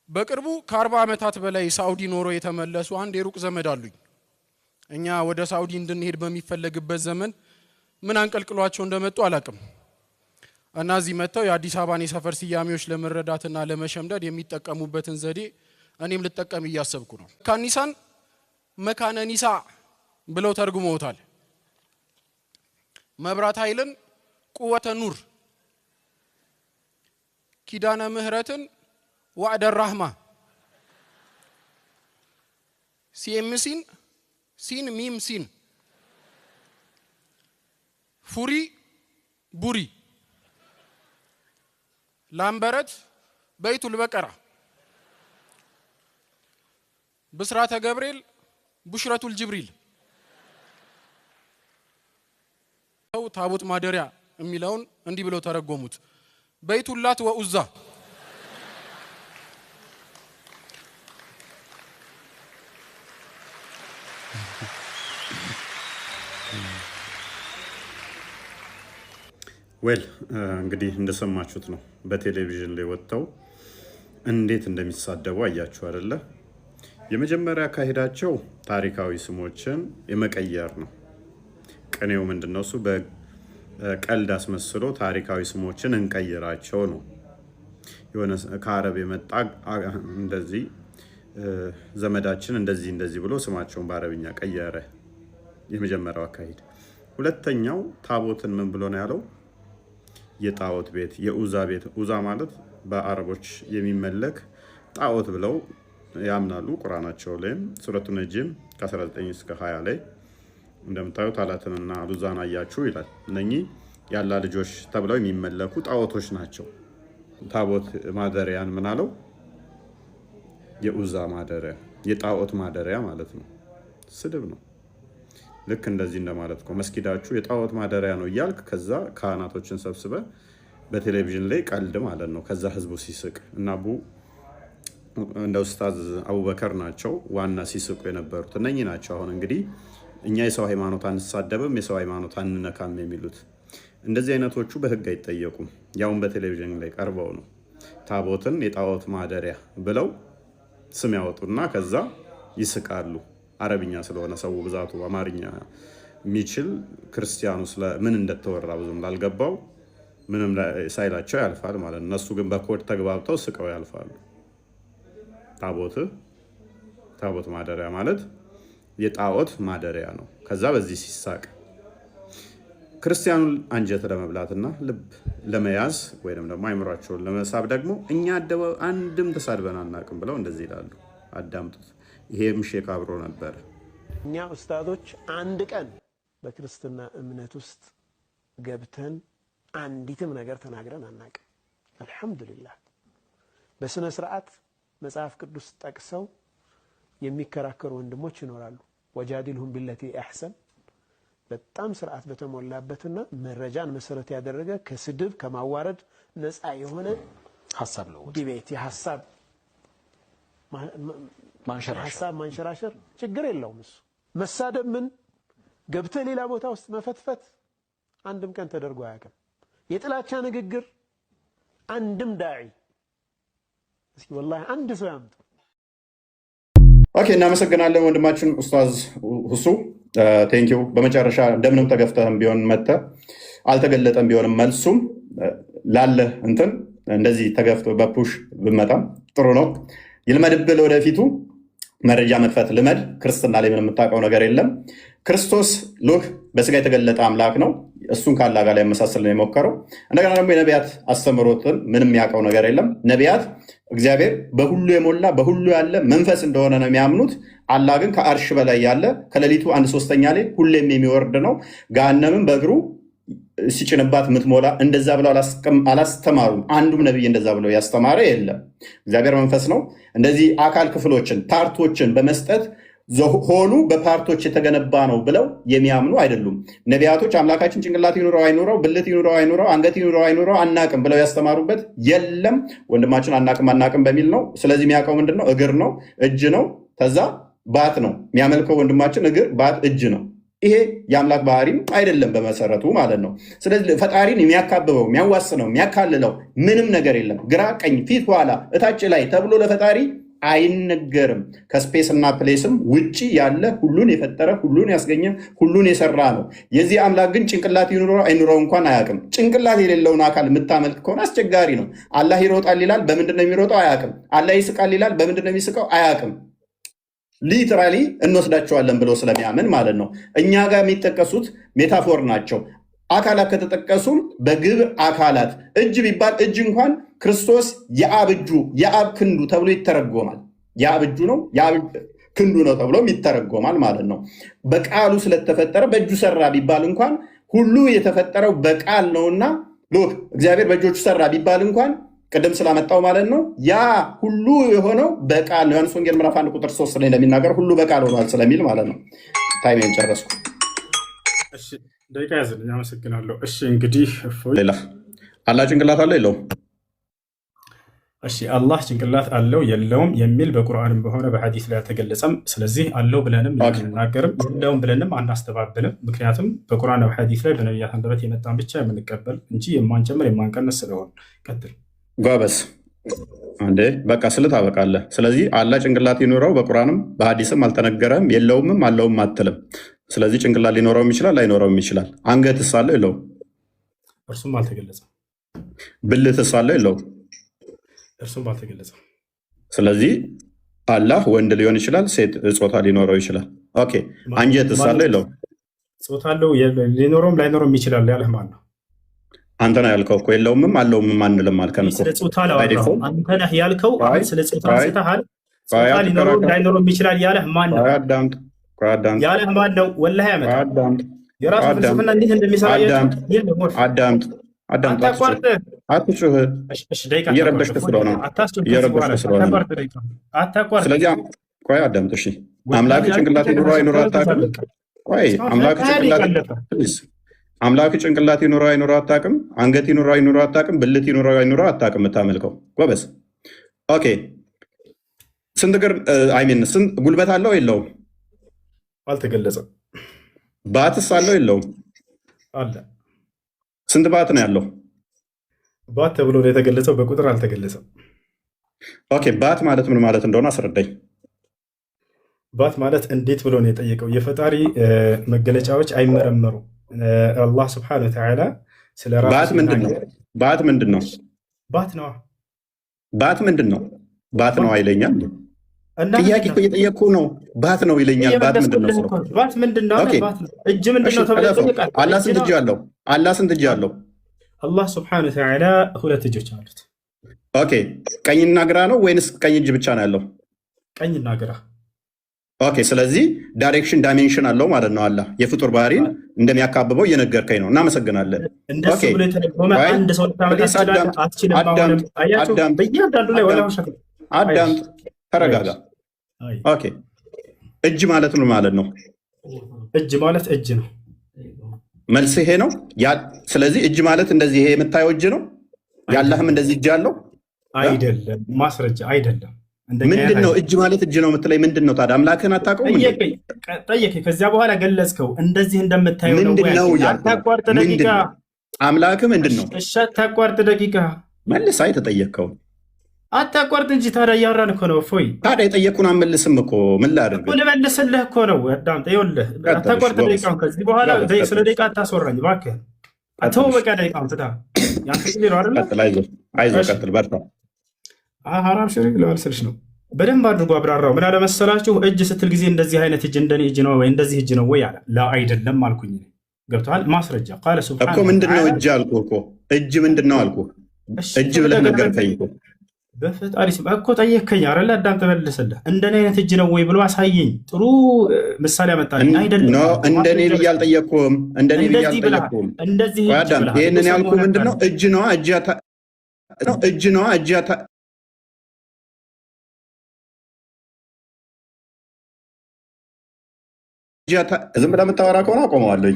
በቅርቡ ከ40 ዓመታት በላይ ሳውዲ ኖሮ የተመለሱ አንድ የሩቅ ዘመድ አሉኝ። እኛ ወደ ሳውዲ እንድንሄድ በሚፈለግበት ዘመን ምን አንቀልቅሏቸው እንደመጡ አላቅም እና እዚህ መተው የአዲስ አበባን የሰፈር ስያሜዎች ለመረዳትና ለመሸምደድ የሚጠቀሙበትን ዘዴ እኔም ልጠቀም እያሰብኩ ነው። ካኒሳን መካነ ኒሳ ብለው ተርጉመውታል። መብራት ኃይልን ቁወተ ኑር፣ ኪዳነ ምህረትን ወዕደ ራህማ፣ ሲኤምሲን ሲን ሚም ሲን፣ ፉሪ ቡሪ፣ ላምበረት በይቱል በቀራ፣ ብስራተ ገብርኤል ቡሽረቱል ጅብሪል። ታቦት ማደሪያ የሚለውን እንዲህ ብለው ተረጎሙት፣ በይቱላት ወኡዛ። እንግዲህ እንደሰማችሁት ነው። በቴሌቪዥን ላይ ወጥተው እንዴት እንደሚሳደቡ አያችሁ አይደለ? የመጀመሪያ አካሄዳቸው ታሪካዊ ስሞችን የመቀየር ነው። ቅኔው ምንድነው? እሱ በቀልድ አስመስሎ ታሪካዊ ስሞችን እንቀይራቸው ነው። የሆነ ከአረብ የመጣ እንደዚህ ዘመዳችን እንደዚህ ብሎ ስማቸውን በአረብኛ ቀየረ። የመጀመሪያው አካሄድ። ሁለተኛው ታቦትን ምን ብሎ ነው ያለው? የጣዖት ቤት፣ የኡዛ ቤት። ኡዛ ማለት በአረቦች የሚመለክ ጣዖት ብለው ያምናሉ። ቁርአናቸው ላይም ሱረቱ ነጅም ከ19 እስከ 20 ላይ እንደምታዩት አላትንና ሉዛን አያችሁ ይላል። እነኚህ ያላ ልጆች ተብለው የሚመለኩ ጣዖቶች ናቸው። ታቦት ማደሪያን ምን አለው? የኡዛ ማደሪያ፣ የጣዖት ማደሪያ ማለት ነው። ስድብ ነው። ልክ እንደዚህ እንደማለት ነው። መስጊዳችሁ የጣዖት ማደሪያ ነው እያልክ ከዛ ካህናቶችን ሰብስበ በቴሌቪዥን ላይ ቀልድ ማለት ነው። ከዛ ህዝቡ ሲስቅ እና እንደ ኡስታዝ አቡበከር ናቸው ዋና ሲስቁ የነበሩት እነኚህ ናቸው። አሁን እንግዲህ እኛ የሰው ሃይማኖት አንሳደብም፣ የሰው ሃይማኖት አንነካም የሚሉት እንደዚህ አይነቶቹ በህግ አይጠየቁም። ያውን በቴሌቪዥን ላይ ቀርበው ነው ታቦትን የጣዖት ማደሪያ ብለው ስም ያወጡና ከዛ ይስቃሉ። አረብኛ ስለሆነ ሰው ብዛቱ አማርኛ የሚችል ክርስቲያኑ ስለምን እንደተወራ ብዙም ላልገባው ምንም ሳይላቸው ያልፋል ማለት ነው። እነሱ ግን በኮድ ተግባብተው ስቀው ያልፋሉ። ታቦት ማደሪያ ማለት የጣዖት ማደሪያ ነው። ከዛ በዚህ ሲሳቅ ክርስቲያኑን አንጀት ለመብላትና ልብ ለመያዝ ወይንም ደግሞ አይምሯቸውን ለመሳብ ደግሞ እኛ አንድም ተሳድበን አናውቅም ብለው እንደዚህ ይላሉ። አዳምጡት። ይሄም ሼክ አብሮ ነበር። እኛ ኡስታዞች አንድ ቀን በክርስትና እምነት ውስጥ ገብተን አንዲትም ነገር ተናግረን አናውቅም። አልহামዱሊላህ። በስነ ስርዓት መጽሐፍ ቅዱስ ጠቅሰው የሚከራከሩ ወንድሞች ይኖራሉ። ወጃዲልሁም ቢለቲ አህሰን፣ በጣም ስርዓት በተሞላበትና መረጃን መሰረት ያደረገ ከስድብ ከማዋረድ ነፃ የሆነ ሐሳብ ነው። ዲቤት የሐሳብ ማንሸራሸር ችግር የለውም። እሱ መሳደብ ምን ገብተ ሌላ ቦታ ውስጥ መፈትፈት አንድም ቀን ተደርጎ አያውቅም። የጥላቻ ንግግር አንድም ዳዒ እስኪ ወላሂ አንድ ሰው ያምጡ። ኦኬ፣ እናመሰግናለን ወንድማችን ኡስታዝ ሁሱ ቴንኪው። በመጨረሻ እንደምንም ተገፍተህም ቢሆን መተ አልተገለጠም ቢሆንም መልሱም ላለ እንትን እንደዚህ ተገፍቶ በፑሽ ብመጣም ጥሩ ነው። ይልመድብል ወደፊቱ መረጃ መጥፈት ልመድ። ክርስትና ላይ ምንም የምታውቀው ነገር የለም። ክርስቶስ ሉህ በስጋ የተገለጠ አምላክ ነው። እሱን ካላ ጋር ያመሳሰል ነው የሞከረው። እንደገና ደግሞ የነቢያት አስተምሮትን ምንም የሚያውቀው ነገር የለም። ነቢያት እግዚአብሔር በሁሉ የሞላ በሁሉ ያለ መንፈስ እንደሆነ ነው የሚያምኑት። አላህ ግን ከአርሽ በላይ ያለ ከሌሊቱ 1/3 ላይ ሁሌም የሚወርድ ነው። ገሃነምም በእግሩ ሲጭንባት ምትሞላ እንደዛ ብለው አላስተማሩም። አንዱም ነብይ እንደዛ ብለው ያስተማረ የለም። እግዚአብሔር መንፈስ ነው። እንደዚህ አካል ክፍሎችን ፓርቶችን በመስጠት ሆኑ በፓርቶች የተገነባ ነው ብለው የሚያምኑ አይደሉም። ነቢያቶች አምላካችን ጭንቅላት ይኑረው አይኑረው፣ ብልት ይኑረው አይኑረው፣ አንገት ይኑረው አይኑረው አናቅም ብለው ያስተማሩበት የለም። ወንድማችን አናቅም በሚል ነው። ስለዚህ የሚያውቀው ምንድን ነው? እግር ነው፣ እጅ ነው፣ ከዛ ባት ነው የሚያመልከው ወንድማችን። እግር፣ ባት፣ እጅ ነው። ይሄ የአምላክ ባህሪም አይደለም በመሰረቱ ማለት ነው። ስለዚህ ፈጣሪን የሚያካብበው የሚያዋስነው የሚያካልለው ምንም ነገር የለም። ግራ ቀኝ፣ ፊት ኋላ፣ እታች ላይ ተብሎ ለፈጣሪ አይነገርም። ከስፔስ እና ፕሌስም ውጪ ያለ ሁሉን የፈጠረ ሁሉን ያስገኘ ሁሉን የሰራ ነው። የዚህ አምላክ ግን ጭንቅላት ይኑረው አይኑረው እንኳን አያውቅም። ጭንቅላት የሌለውን አካል የምታመልክ ከሆነ አስቸጋሪ ነው። አላህ ይሮጣል ይላል፣ በምንድን ነው የሚሮጠው? አያውቅም። አላህ ይስቃል ይላል፣ በምንድን ነው የሚስቀው? አያውቅም። ሊትራሊ እንወስዳቸዋለን ብሎ ስለሚያምን ማለት ነው። እኛ ጋር የሚጠቀሱት ሜታፎር ናቸው። አካላት ከተጠቀሱም በግብር አካላት እጅ ቢባል እጅ እንኳን ክርስቶስ የአብ እጁ የአብ ክንዱ ተብሎ ይተረጎማል። የአብ እጁ ነው የአብ ክንዱ ነው ተብሎም ይተረጎማል ማለት ነው። በቃሉ ስለተፈጠረ በእጁ ሰራ ቢባል እንኳን ሁሉ የተፈጠረው በቃል ነውና ሎክ እግዚአብሔር በእጆቹ ሰራ ቢባል እንኳን ቅድም ስላመጣው ማለት ነው ያ ሁሉ የሆነው በቃል ነው። ዮሐንስ ወንጌል ምዕራፍ 1 ቁጥር 3 ላይ እንደሚናገር ሁሉ በቃል ሆኗል ስለሚል ማለት ነው። ታይሜን ጨረስኩ። እሺ ደቂቃ ያዝልኝ። አመሰግናለሁ። እሺ እንግዲህ ሌላ አላህ ጭንቅላት አለው የለውም? እሺ አላህ ጭንቅላት አለው የለውም የሚል በቁርአንም በሆነ በሐዲስ ላይ አልተገለጸም። ስለዚህ አለው ብለንም አንናገርም፣ የለውም ብለንም አናስተባብልም። ምክንያቱም በቁርአን በሐዲስ ላይ በነቢያት አንደበት የመጣን ብቻ የምንቀበል እንጂ የማንጨምር የማንቀነስ ስለሆነ። ቀጥል ጓበስ አንዴ በቃ ስልት አበቃለህ። ስለዚህ አላህ ጭንቅላት ይኖረው በቁርአንም በሐዲስም አልተነገረም፣ የለውምም አለውም አትልም። ስለዚህ ጭንቅላት ሊኖረውም ይችላል ላይኖረውም ይችላል። አንገትስ አለው የለውም? እርሱም አልተገለጸም። ብልትስ አለው የለውም? እርሱም አልተገለጸም። ስለዚህ አላህ ወንድ ሊሆን ይችላል፣ ሴት ጾታ ሊኖረው ይችላል። ኦኬ አንጀትስ አለው የለውም? ጾታ አለው ሊኖረውም ላይኖረውም ይችላል ያለህ ማን ነው? አንተ ነህ ያልከው እኮ የለውምም አለውምም አንልም አልከን እኮ። ስለ ጾታ አላወራሁም። አንተ ነህ ያልከው። ስለ ጾታ አንስተሃል። ጾታ ሊኖረውም ላይኖረውም ይችላል ያለህ ማን ነው? ያለህ ማን ነው? ወላሂ ያመጣ የራሱ ፍልስፍና እንዴት እንደሚሰራ አዳምጥ። አትጩህ። እየረበሽክ ስለሆነ ስለዚህ ቆይ አዳምጥ። እሺ አምላክ ጭንቅላት ይኑረው አይኑረው አታውቅም? ቆይ አምላክ ጭንቅላት ይኑረው አይኑረው አታውቅም? አንገት ይኑረው አይኑረው አታውቅም? ብልት ይኑረው አይኑረው አታውቅም? የምታመልከው ጎበዝ። ኦኬ ስንት እግር ስንት ጉልበት አለው የለውም? አልተገለጸም። ባትስ አለው የለውም? አለ። ስንት ባት ነው ያለው? ባት ተብሎ ነው የተገለጸው፣ በቁጥር አልተገለጸም። ኦኬ ባት ማለት ምን ማለት እንደሆነ አስረዳኝ። ባት ማለት እንዴት ብሎ ነው የጠየቀው? የፈጣሪ መገለጫዎች አይመረመሩ። አላህ ስብሐነሁ ወተዓላ ስለ ራሱ ባት ምንድን ነው? ባት ምንድን ነው? ባት ነው። ባት ምንድን ነው? ባት ነው አይለኛል። ጥያቄ እኮ እየጠየቅኩ ነው። ባት ነው ይለኛል። ባት ምንድን ነው? ባት ምንድን ነው? እጅ ምንድን ነው ተብሎ ይጠየቃል። አላህ ስንት እጅ አለው? አላህ ስንት እጅ አለው? አላህ ስብሐነሁ ወተዓላ 2 እጆች አሉት። ኦኬ ቀኝና ግራ ነው ወይንስ ቀኝ እጅ ብቻ ነው ያለው? ቀኝና ግራ። ኦኬ ስለዚህ ዳይሬክሽን ዳይሜንሽን አለው ማለት ነው። አላህ የፍጡር ባህሪን እንደሚያካብበው እየነገርከኝ ነው። እናመሰግናለን። እንደሱ ብሎ የተደጎመ አንድ ሰው አትችልም። በእያንዳንዱ ላይ አዳምጥ፣ ተረጋጋ። ኦኬ እጅ ማለት ምን ማለት ነው? እጅ ማለት እጅ ነው። መልስ ይሄ ነው። ስለዚህ እጅ ማለት እንደዚህ ይሄ የምታየው እጅ ነው። ያለህም እንደዚህ እጅ አለው አይደለም? ማስረጃ አይደለም። ምንድን ነው እጅ ማለት? እጅ ነው የምትለኝ ምንድን ነው ታዲያ? አምላክህን አታውቀውም? ጠየቀኝ። ከዚያ በኋላ ገለጽከው። እንደዚህ እንደምታየው ነው። አታቋርጥ ደቂቃ። አምላክህ ምንድን ነው? እሺ አታቋርጥ ደቂቃ። መልስ። አይ ተጠየቅከው አታቋርጥ እንጂ ታዲያ እያወራን እኮ ነው። እፎይ ታዲያ የጠየቁን አመልስም እኮ ምን ላድርግ? ልመልስልህ እኮ ነው። አዳምጥ። ይኸውልህ አታቋርጥ ደቂቃውን። ከዚህ በኋላ ስለ ደቂቃ አታስወራኝ እባክህ። አተው በቃ ደቂቃውን ትታ ያንተ ጊዜ ነው አይደል? አይዞህ ቀጥል፣ በርታ። ሐራም ሽሪክ ለዋልስልሽ ነው። በደንብ አድርጎ አብራራው። ምን አለ መሰላችሁ? እጅ ስትል ጊዜ እንደዚህ አይነት እጅ እንደኔ እጅ ነው ወይ እንደዚህ እጅ ነው ወይ አለ። ላ አይደለም አልኩኝ። ገብቶሃል? ማስረጃ ቃለ ሱብሃን እኮ ምንድን ነው እጅ አልኩህ እኮ። እጅ ምንድን ነው አልኩህ። እጅ ብለህ ነገርከኝ እኮ። በፈጣሪ ስም እኮ ጠየከኝ አይደል? አዳም ተመልሰልህ። እንደኔ አይነት እጅ ነው ወይ ብሎ አሳየኝ። ጥሩ ምሳሌ አመጣልኝ። አይደለም እንደኔ ብዬ አልጠየቅኩም። እንደኔ ብዬ አልጠየቅኩም። እንደዚህ አዳም ይሄንን ያልኩህ ምንድን ነው? እጅ ነው እጅ ነው እጅ ዝም ብለህ የምታወራ ከሆነ አቆመዋለኝ።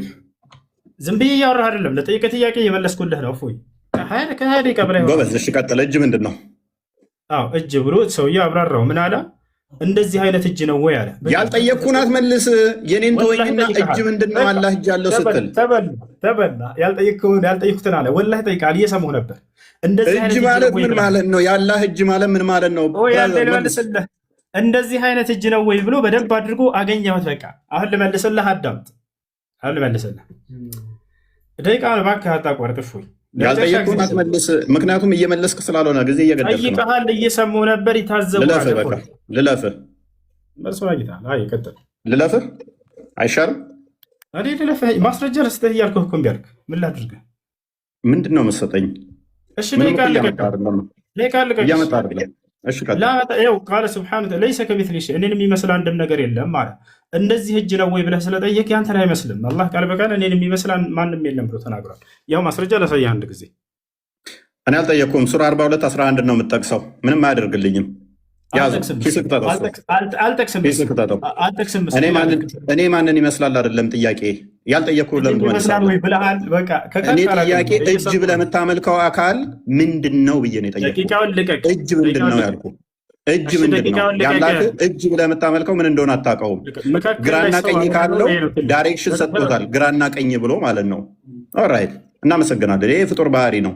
ዝም ብዬ እያወራህ አይደለም። ለጠየቀ ጥያቄ እየመለስኩልህ ነው። እፎይ ከሀያ ደቂቃ በላይ ጎበዝ። እሺ ቀጥል። እጅ ምንድን ነው? እጅ ብሎ ሰውዬው አብራራው። ምን አለ? እንደዚህ አይነት እጅ ነው ወይ አለ። ያልጠየቅኩህን አትመልስ። የኔን ተወኝና እጅ ምንድን ነው አላህ እጅ አለው ስትል ተበላ። ያልጠየቅኩትን አለ። ወላሂ ጠይቃል፣ እየሰማሁ ነበር። እጅ ማለት ምን ማለት ነው? የአላህ እጅ ማለት ምን ማለት ነው? መልስልህ። እንደዚህ አይነት እጅ ነው ወይ ብሎ በደንብ አድርጎ አገኘሁት። በቃ አሁን ልመልስልህ፣ አዳምጥ። አሁን ልመልስልህ። ደቂቃ እባክህ አታቋርጥ። እፎይ ያልጠየቅኩህን አትመልስ። ምክንያቱም እየመለስክ ስላልሆነ ጊዜ እየገደልክ ነው። ጠይቀሃል፣ እየሰማሁ ነበር። ይታዘባል። ልለፍህ መልሶ አግኝተሃል። አይ ቀጥል። ልለፍህ አይሻልም? እኔ ልለፍህ ማስረጃ ልስጥህ እያልኩህ እኮ እምቢ አልክ። ምን ላድርግህ? ምንድን ነው የምትሰጠኝ? እሺ ደቂቃ ልቀቅ። እያመጣ አይደለም። እሺ ቀጥል። ቃለ ስብሓነ ለይሰ ከሚስሊሂ ሸይእ፣ እኔን የሚመስል አንድም ነገር የለም ማለት። እንደዚህ እጅ ነው ወይ ብለህ ስለጠየቅ ያንተን አይመስልም። አላህ ቃል በቃል እኔን የሚመስል ማንም የለም ብሎ ተናግሯል። ያው ማስረጃ ላሳየህ አንድ ጊዜ። እኔ አልጠየቅኩም። ሱራ 42 11 ነው የምትጠቅሰው። ምንም አያደርግልኝም። እኔ ማንን ይመስላል አይደለም ጥያቄ። ያልጠየቅኩህ ለምን ትመልሳለህ? እኔ ጥያቄ እጅ ብለህ የምታመልከው አካል ምንድን ነው ብዬ ነው የጠየቅኩህ። እጅ ምንድን ነው ያልኩህ። እጅ ምንድን ነው? የአምላክህ እጅ ብለህ የምታመልከው ምን እንደሆነ አታውቀውም። ግራና ቀኝ ካለው ዳይሬክሽን ሰጥቶታል። ግራና ቀኝ ብሎ ማለት ነው። ኦራይት፣ እናመሰግናለን። ይሄ ፍጡር ባህሪ ነው።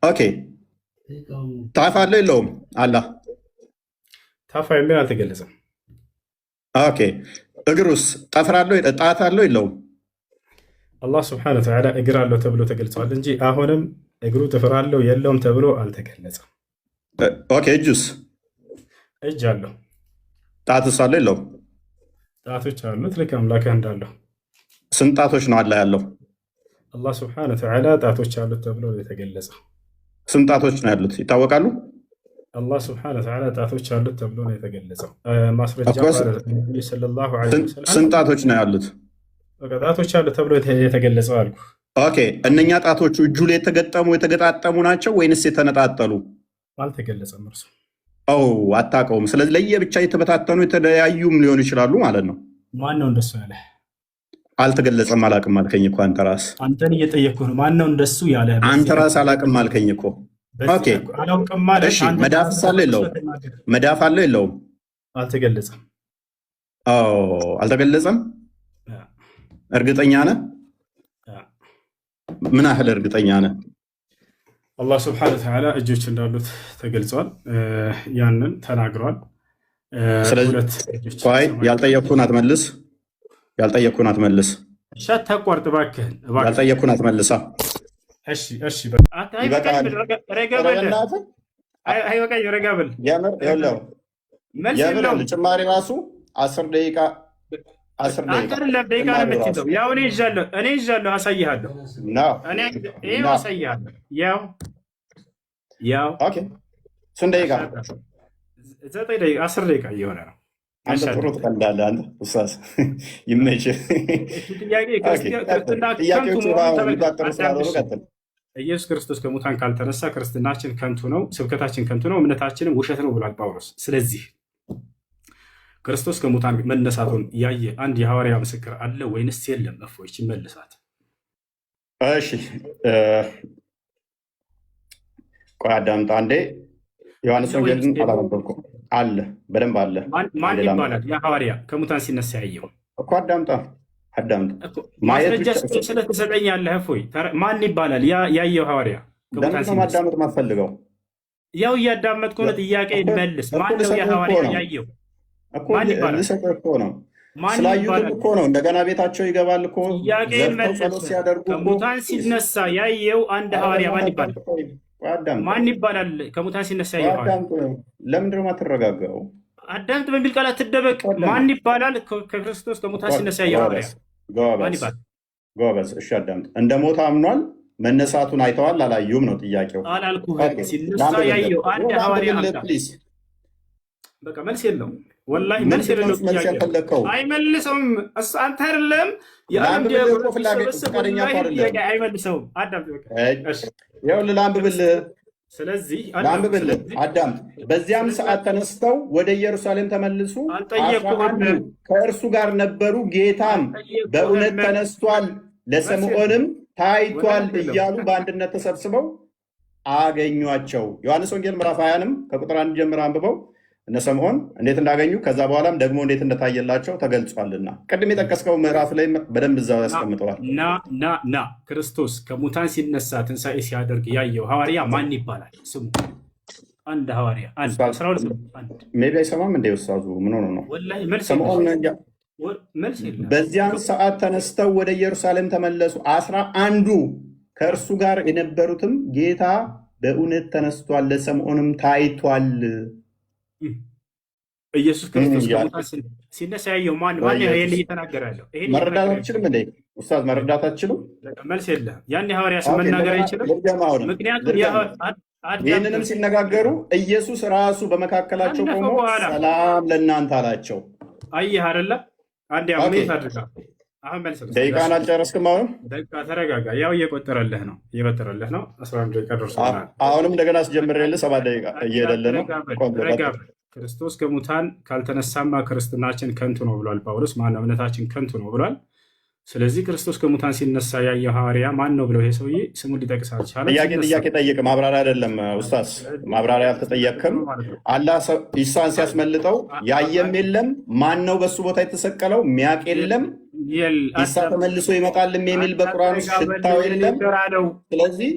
ኦኬ፣ ታፍ አለው የለውም? አላህ ታፋ የሚል አልተገለጸም። ኦኬ፣ እግሩስ ጠፍር አለው? ጣት አለው የለውም? አላህ ስብሐነሁ ወተዓላ እግር አለው ተብሎ ተገልጿል እንጂ አሁንም እግሩ ጥፍር አለው የለውም ተብሎ አልተገለጸም። ኦኬ፣ እጁስ? እጅ አለው። ጣትስ አለው የለውም? ጣቶች አሉት ልክ አምላክህ እንዳለው። ስንት ጣቶች ነው አላህ ያለው? አላህ ስብሐነሁ ወተዓላ ጣቶች አሉት ተብሎ የተገለጸው። ስንት ጣቶች ነው ያሉት ይታወቃሉ? አላህ ስብሐነሁ ወተዓላ ጣቶች አሉት ተብሎ ነው የተገለጸው። ማስረጃ ሰለላሁ ዐለይሂ ወሰለም ስንት ጣቶች ነው ያሉት? ጣቶች አሉት ተብሎ የተገለጸው አልኩ። ኦኬ፣ እነኛ ጣቶቹ እጁ ላይ የተገጣጠሙ ናቸው ወይንስ የተነጣጠሉ? አልተገለጸም እርሱ። አታውቀውም። ስለዚህ ለየብቻ የተበታተኑ የተለያዩም ሊሆኑ ይችላሉ ማለት ነው። ማን ነው እንደሱ ያለ? አልተገለጸም። አላውቅም አልከኝ እኮ አንተ ራስህ። አንተን እየጠየቅኩህ ነው። ማን ነው እንደሱ ያለ? አንተ ራስህ አላውቅም አልከኝ እኮ። ኦኬ፣ እሺ፣ መዳፍ አለው የለውም? መዳፍ አለው የለውም? አልተገለጸም። አልተገለጸም። እርግጠኛ ነህ? ምን ያህል እርግጠኛ ነህ? አላህ ስብሐነሁ ወተዓላ እጆች እንዳሉት ተገልጿል። ያንን ተናግሯል። ስለዚህ ያልጠየቅኩህን አትመልስ። ያልጠየቅኩህን አትመልስ። እሺ፣ አታቋርጥ እባክህን። ያልጠየቅኩህን አትመልሳ። እሺ፣ ረጋ በል። ጭማሪ ራሱ 10 ደቂቃ አንተ ደቂቃ ነው የምትይዘው። ያው እኔ ይዣለሁ፣ አሳይሃለሁ። አሳይሃለሁ። ያው ስንት ደቂቃ? 10 ደቂቃ እየሆነ ነው። አንተ ጥሩ ትቀልዳለህ። አንተ ኡስታዝ ይመችህ። ኢየሱስ ክርስቶስ ከሙታን ካልተነሳ ክርስትናችን ከንቱ ነው፣ ስብከታችን ከንቱ ነው፣ እምነታችንም ውሸት ነው ብሏል ጳውሎስ። ስለዚህ ክርስቶስ ከሙታን መነሳቱን ያየ አንድ የሐዋርያ ምስክር አለ ወይንስ የለም? እፎይች መልሳት። እሺ፣ ቆይ አዳምጣ አንዴ። ዮሐንስ ወንጌልን አላነበብኩም። አለ፣ በደንብ አለ። ማን ይባላል? ያ ሐዋርያ ከሙታን ሲነሳ ያየው እኮ። አዳምጣ ማስረጃ ስለተሰጠኛለህ። እፎይ ማን ይባላል? ያየው ሐዋርያ ከሙታን ሲነሳ። ማዳመጥ ማትፈልገው? ያው እያዳመጥኩ ነው። ጥያቄ መልስ። ማን ነው ያ ሐዋርያ ያየው? ማን ይባላል? ስላዩት እኮ ነው። እንደገና ቤታቸው ይገባል እኮ። ጥያቄ መልስ። ከሙታን ሲነሳ ያየው አንድ ሐዋርያ ማን ይባላል? ማን ይባላል? ከሙታን ሲነሳ ያየው ሐዋርያ። ለምንድን ነው የማትረጋጋው? አዳምጥ በሚል ቃል አትደበቅ። ማን ይባላል? ከክርስቶስ ከሙታን ሲነሳ ያየው ሐዋርያ ማን ይባላል? ጎበዝ። እሺ አዳምጥ። እንደ ሞታ አምኗል። መነሳቱን አይተዋል አላዩም ነው ጥያቄው። አላልኩህም። ሲነሳ ያየው አንድ ሐዋርያ በቃ መልስ የለውም። ወላሂ መልስ የሌለው ጥያቄ አይመልሰውም። አንተ አይደለም የዓለም አይመልሰውም። ይኸውልህ ላንብብልህ። ስለዚህ ላንብብልህ፣ አዳምጥ። በዚያም ሰዓት ተነስተው ወደ ኢየሩሳሌም ተመልሱ፣ ከእርሱ ጋር ነበሩ። ጌታም በእውነት ተነስቷል፣ ለስምዖንም ታይቷል እያሉ በአንድነት ተሰብስበው አገኟቸው። ዮሐንስ ወንጌል ምዕራፍ 20ንም ከቁጥር 1 ጀምሮ አንብበው። እነ ስምዖን እንዴት እንዳገኙ ከዛ በኋላም ደግሞ እንዴት እንደታየላቸው ተገልጿልና ቅድም የጠቀስከው ምዕራፍ ላይ በደንብ እዛው ያስቀምጠዋል። ና ክርስቶስ ከሙታን ሲነሳ ትንሣኤ ሲያደርግ ያየው ሐዋርያ ማን ይባላል? ስሙ አንድ ሐዋርያ ሜቢ አይሰማም እንደ ኡስታዙ ምን ሆኖ ነው? ስምዖን በዚያን ሰዓት ተነስተው ወደ ኢየሩሳሌም ተመለሱ። 11ዱ ከእርሱ ጋር የነበሩትም ጌታ በእውነት ተነስቷል፣ ለስምዖንም ታይቷል። ኢየሱስ ክርስቶስ ከሙታን ሲነሳ ያየው ማን እየተናገረ ያለው? መረዳት አትችልም እንዴ ኡስታዝ? መረዳት አትችልም? መልስ የለህም። ያን ሐዋርያ መናገር አይችልም። ምክንያቱም ይህንንም ሲነጋገሩ ኢየሱስ ራሱ በመካከላቸው ቆሞ ሰላም ለእናንተ አላቸው። አየህ አይደለ? አንዴ አሜት አድርጋ አሁን መልስ ደቂቃን አልጨረስክም። አሁን ደቂቃ ተረጋጋ። ያው እየቆጠረልህ ነው 11 ደቂቃ ደርሶናል። አሁንም እንደገና አስጀምሬልህ 7 ደቂቃ እየሄደልህ ነው። ክርስቶስ ከሙታን ካልተነሳማ ክርስትናችን ከንቱ ነው ብሏል ጳውሎስ። ማነው እምነታችን ከንቱ ነው ብሏል። ስለዚህ ክርስቶስ ከሙታን ሲነሳ ያየው ሐዋርያ ማን ነው ብለው ይሄ ሰውዬ ስሙን ሊጠቅስ አልቻለም። ጥያቄ ጠይቅ። ማብራሪያ አይደለም ኡስታዝ፣ ማብራሪያ አልተጠየቅክም። አላህ ኢሳን ሲያስመልጠው ያየም የለም፣ ማን ነው በሱ ቦታ የተሰቀለው ሚያቅ የለም፣ ኢሳ ተመልሶ ይመጣልም የሚል በቁርአን ውስጥ ሽታው የለም። ስለዚህ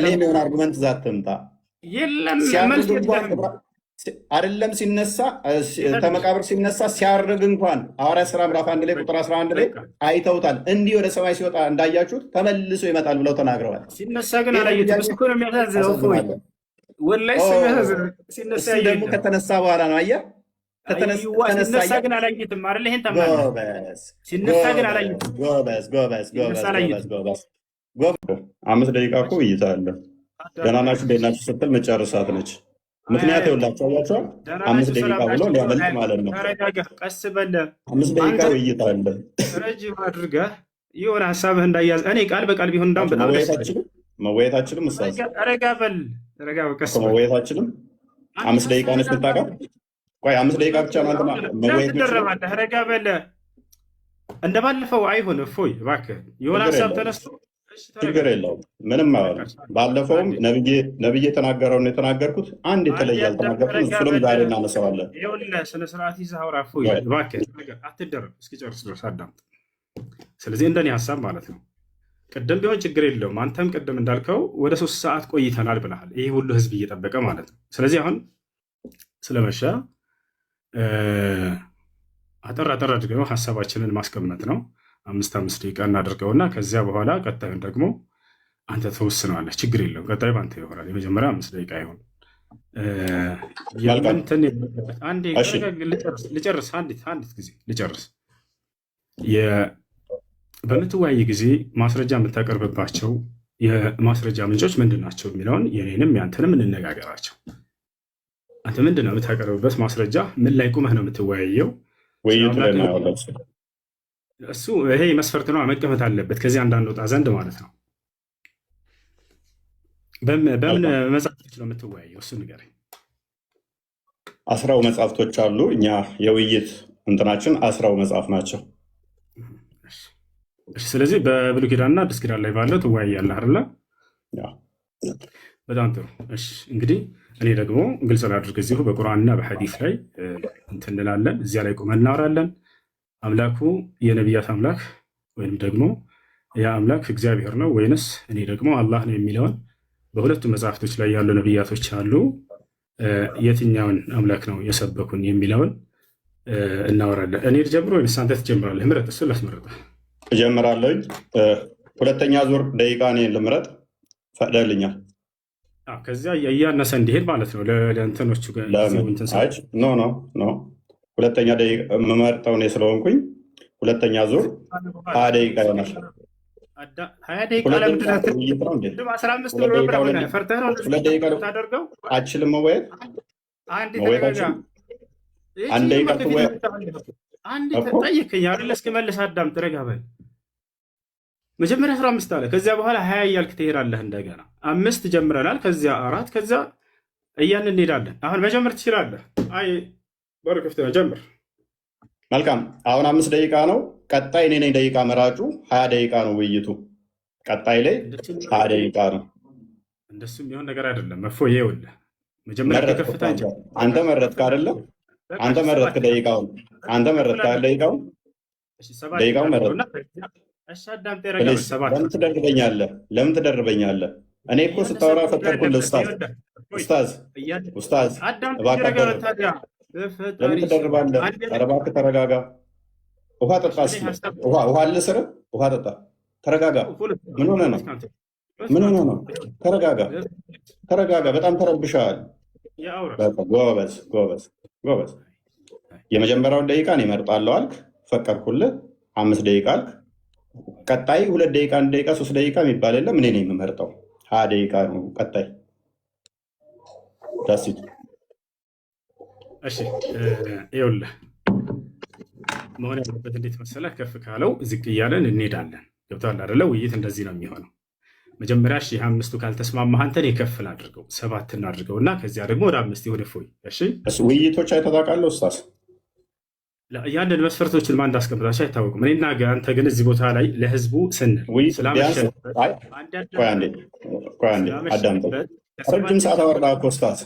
ሌላ አርጉመንት ዛት ትምጣ አይደለም ሲነሳ ተመቃብር ሲነሳ ሲያርግ እንኳን ሐዋርያት ሥራ ምዕራፍ 1 ላይ ቁጥር 11 ላይ አይተውታል። እንዲህ ወደ ሰማይ ሲወጣ እንዳያችሁት ተመልሶ ይመጣል ብለው ተናግረዋል። ሲነሳ ግን አላየሁትም። እሱ እኮ ነው የሚያሳዝነው። ወላሂ ሲነሳ ደግሞ ከተነሳ በኋላ ነው። አየህ ሲነሳ ግን አላየሁትም አይደል? ይሄን ተማር። ሲነሳ ግን አላየሁትም። ጎበዝ። 5 ደቂቃ እኮ ውይይት አለ። ደህና ናችሁ ደህና ናችሁ ስትል መጨረሳት ነች። ምክንያት ይኸውላችሁ አያችኋል። 5 ደቂቃ ብሎ ሊያመልጥ ማለት ነው። ቀስ በለ 5 ደቂቃ ውይይት አለ። ረጅም አድርገህ የሆነ ሀሳብህ እንዳያዝ እኔ ቃል በቃል ቢሆን እንዳውም በጣም መወያየታችንም ኡስታዝ ረጋ በል ቀስ መወያየታችንም 5 ደቂቃ ነች የምታውቃው። ቆይ 5 ደቂቃ ብቻ ነው አንተ መወያየት ትደረባለህ። ረጋ በል እንደባለፈው አይሆን። እፎይ እባክህ የሆነ ሀሳብ ተነስቶ ችግር የለውም ምንም አይሆንም። ባለፈውም ነብዬ የተናገረውን የተናገርኩት አንድ የተለየ አልተናገርኩም። እሱንም ዛሬ እናነሳዋለን። ይኸውልህ ስነ ስርዓት ይዘህ አውራ። እፎይ እባክህ አትደረብ፣ እስኪጨርስ ድረስ አዳምጥ። ስለዚህ እንደኔ ሀሳብ ማለት ነው ቅድም ቢሆን ችግር የለውም። አንተም ቅድም እንዳልከው ወደ 3 ሰዓት ቆይተናል ብለሃል። ይህ ሁሉ ህዝብ እየጠበቀ ማለት ነው። ስለዚህ አሁን ስለመሸ አጠር አድርገው ሀሳባችንን ማስቀመጥ ነው። 5 ደቂቃ እናደርገውና ከዚያ በኋላ ቀጣዩን ደግሞ አንተ ተወስነዋለህ። ችግር የለውም። ቀጣዩ በአንተ ይሆናል። የመጀመሪያ 5 ደቂቃ ይሆን ልጨርስ። አንዲት ጊዜ ልጨርስ። በምትወያይ ጊዜ ማስረጃ የምታቀርብባቸው የማስረጃ ምንጮች ምንድን ናቸው የሚለውን የኔንም ያንተንም እንነጋገራቸው። አንተ ምንድን ነው የምታቀርብበት ማስረጃ? ምን ላይ ቁመህ ነው የምትወያየው? ውይይቱ ላይ ነው እሱ ይሄ መስፈርት ነው፣ መቀመጥ አለበት ከዚህ አንዳንድ ወጣ ዘንድ ማለት ነው። በምን መጽሐፍቶች ነው የምትወያየው? እሱ ንገረኝ። 10 መጽሐፍቶች አሉ። እኛ የውይይት እንትናችን 10 መጽሐፍ ናቸው። ስለዚህ በብሉይ ኪዳንና አዲስ ኪዳን ላይ ባለው ትወያያለህ አይደለ? በጣም ጥሩ። እሺ እንግዲህ እኔ ደግሞ ግልጽ ላድርግ፣ እዚሁ በቁርአንና በሐዲስ ላይ እንትን እንላለን። እዚያ ላይ ቁመን እናወራለን። አምላኩ የነቢያት አምላክ ወይም ደግሞ ያ አምላክ እግዚአብሔር ነው ወይንስ እኔ ደግሞ አላህ ነው የሚለውን በሁለቱም መጽሐፍቶች ላይ ያሉ ነቢያቶች አሉ። የትኛውን አምላክ ነው የሰበኩን የሚለውን እናወራለን። እኔ ልጀምር ወይንስ አንተ ትጀምራለህ? ምረጥ። እሱን ላስመረጠህ እጀምራለሁ። 2ኛ ዙር ደቂቃ እኔን ልምረጥ ፈቅደልኛል። ከዚያ እያነሰ እንዲሄድ ማለት ነው። ለእንትኖቹ ኖ 2ኛ ደቂቃ የምመርጠው እኔ ስለሆንኩኝ 2ኛ ዙር 20 ደቂቃ ይሆናል። 20 ደቂቃ አችልም መወያየት አንድ ደቂቃ ጠይቀኝ አይደለ? እስክመልስ አዳምጥ። ረጋ በል። መጀመሪያ 15 አለ፣ ከዚያ በኋላ 20 እያልክ ትሄዳለህ። እንደገና 5 ጀምረናል፣ ከዚያ 4፣ ከዚያ እያን እንሄዳለን። አሁን መጀመር ትችላለህ። አይ በር ክፍት ነው፣ ጀምር። መልካም። አሁን 5 ደቂቃ ነው። ቀጣይ እኔ ነኝ ደቂቃ መራጩ። 20 ደቂቃ ነው ውይይቱ። ቀጣይ ላይ 20 ደቂቃ ነው። እንደሱ የሚሆን ነገር አይደለም። እፎይ ይኸውልህ፣ መጀመሪያ መረጥክ ከከፍታ እኮ አንተ መረጥክ አይደለም? አንተ መረጥክ ደቂቃውን። አንተ መረጥክ አይደል? ደቂቃውን መረጥክ። ስለዚህ ለምን ትደርበኛለህ? ለምን ትደርበኛለህ? እኔ እኮ ስታወራ ፈቀድኩልህ። ኡስታዝ እባክህ ለምን ትደርባለህ? ኧረ እባክህ ተረጋጋ። ውሃ ጠጣ እስኪ። ውሃ ልስርህ? ውሃ ጠጣ። ተረጋጋ። ምን ሆነህ ነው? ምን ሆነህ ነው? ተረጋጋ፣ ተረጋጋ። በጣም ተረብሻል። ጎበዝ። የመጀመሪያውን ደቂቃ እኔ እመርጣለሁ አልክ፣ ፈቀድኩልህ። 5 ደቂቃ አልክ። ቀጣይ 2 ደቂቃ፣ 1 ደቂቃ፣ 3 ደቂቃ የሚባል የለም። እኔ ነኝ የምመርጠው። 20 ደቂቃ ነው ቀጣይ። ዳሲት እሺ፣ ይኸውልህ መሆን ያለበት እንዴት መሰለህ? ከፍ ካለው ዝቅ እያለን እንሄዳለን። ገብቶሃል አይደለ? ውይይት እንደዚህ ነው የሚሆነው። መጀመሪያ 5ቱ ካልተስማማህ አንተን የከፍል አድርገው 7 እናድርገው እና ከዚያ ደግሞ ወደ 5 ወደ ፎይ። እሺ፣ ውይይቶች አይተታውቃለሁ ኡስታዝ። ያንን መስፈርቶችን ማን እንዳስቀምጣቸው አይታወቅም። እኔና አንተ ግን እዚህ ቦታ ላይ ለህዝቡ ስንል ቆይ አንዴ አዳምጠኝ። ረጅም ሰዓት አወራህ እኮ ኡስታዝ።